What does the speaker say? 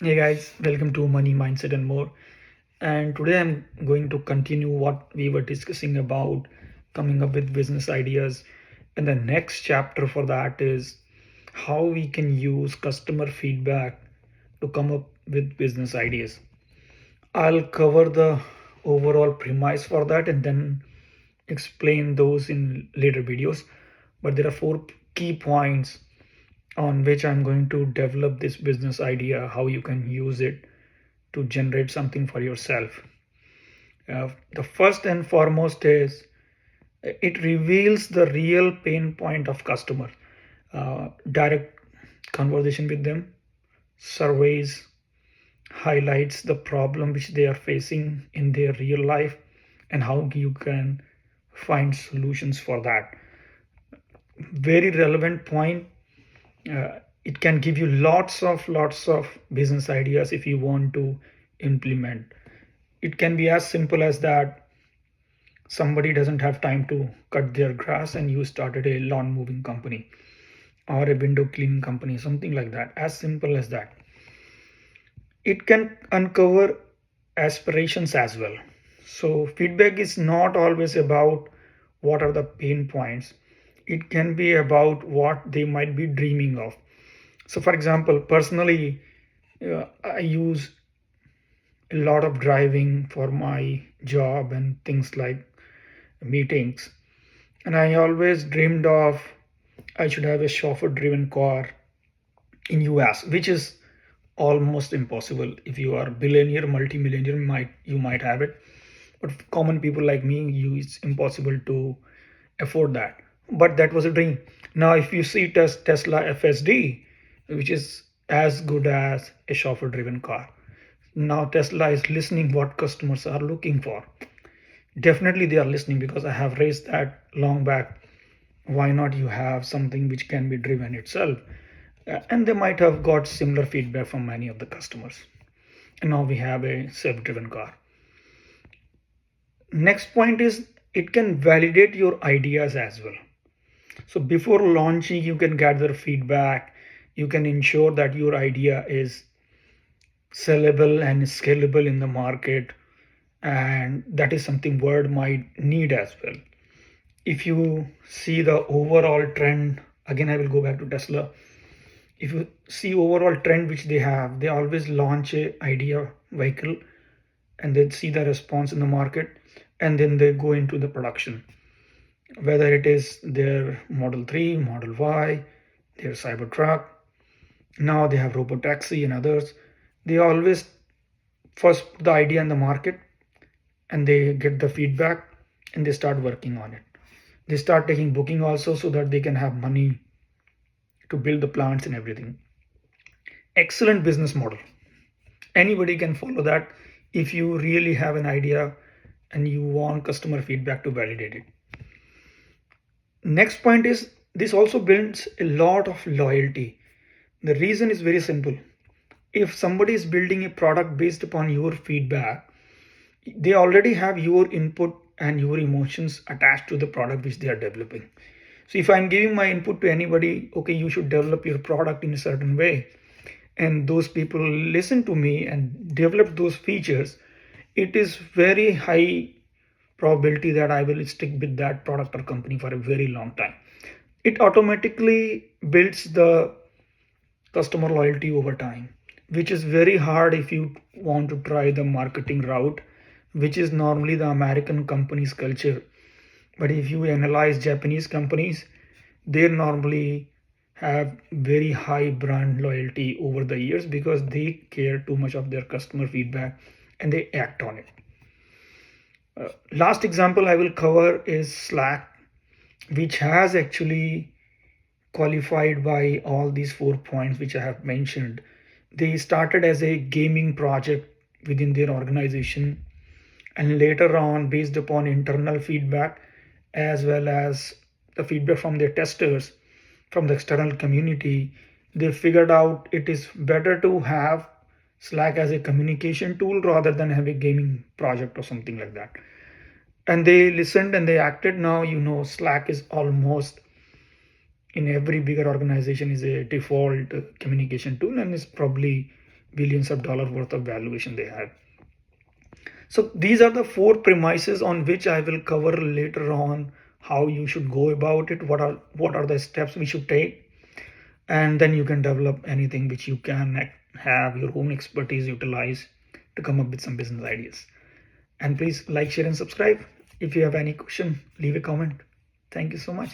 Hey guys, welcome to Money Mindset and More. And today I'm going to continue what we were discussing about coming up with business ideas. And the next chapter for that is how we can use customer feedback to come up with business ideas. I'll cover the overall premise for that and then explain those in later videos. But there are four key points on which I'm going to develop this business idea, how you can use it to generate something for yourself. The first and foremost is it reveals the real pain point of customer. Direct conversation with them, surveys, highlights the problem which they are facing in their real life and how you can find solutions for that. Very relevant point. It can give you lots of business ideas if you want to implement. It can be as simple as that somebody doesn't have time to cut their grass and you started a lawn moving company or a window cleaning company, something like that, as simple as that. It can uncover aspirations as well. So feedback is not always about what are the pain points. It can be about what they might be dreaming of. So for example, personally, I use a lot of driving for my job and things like meetings. And I always dreamed of I should have a chauffeur driven car in US, which is almost impossible. If you are billionaire, multimillionaire, you might have it. But common people like me, it's impossible to afford that. But that was a dream. Now, if you see Tesla FSD, which is as good as a chauffeur driven car. Now Tesla is listening what customers are looking for. Definitely they are listening because I have raised that long back. Why not you have something which can be driven itself? And they might have got similar feedback from many of the customers. And now we have a self-driven car. Next point is it can validate your ideas as well. So before launching, you can gather feedback. You can ensure that your idea is sellable and scalable in the market, and that is something Word might need as well. If you see the overall trend, again I will go back to Tesla. If you see overall trend which they have, they always launch a idea vehicle and then see the response in the market, and then they go into the production, whether it is their Model 3, Model Y, their Cybertruck. Now they have robotaxi and others. They always first put the idea in the market and they get the feedback and they start working on it. They start taking booking also so that they can have money to build the plants and everything. Excellent business model. Anybody can follow that if you really have an idea and you want customer feedback to validate it. Next point is this also builds a lot of loyalty. The reason is very simple. If somebody is building a product based upon your feedback, they already have your input and your emotions attached to the product which they are developing. So if I'm giving my input to anybody, okay, you should develop your product in a certain way, and those people listen to me and develop those features, it is very high probability that I will stick with that product or company for a very long time. It automatically builds the customer loyalty over time, which is very hard if you want to try the marketing route, which is normally the American companies' culture. But if you analyze Japanese companies, they normally have very high brand loyalty over the years because they care too much of their customer feedback and they act on it. Last example I will cover is Slack, which has actually qualified by all these 4 points which I have mentioned. They started as a gaming project within their organization, and later on, based upon internal feedback as well as the feedback from their testers, from the external community, they figured out it is better to have Slack as a communication tool rather than have a gaming project or something like that. And they listened and they acted. Now, Slack is almost in every bigger organization is a default communication tool and is probably billions of dollars worth of valuation they had. So these are the 4 premises on which I will cover later on how you should go about it, what are the steps we should take, and then you can develop anything which you can have your own expertise utilize to come up with some business ideas. And please like, share, and subscribe. If you have any question, leave a comment. Thank you so much.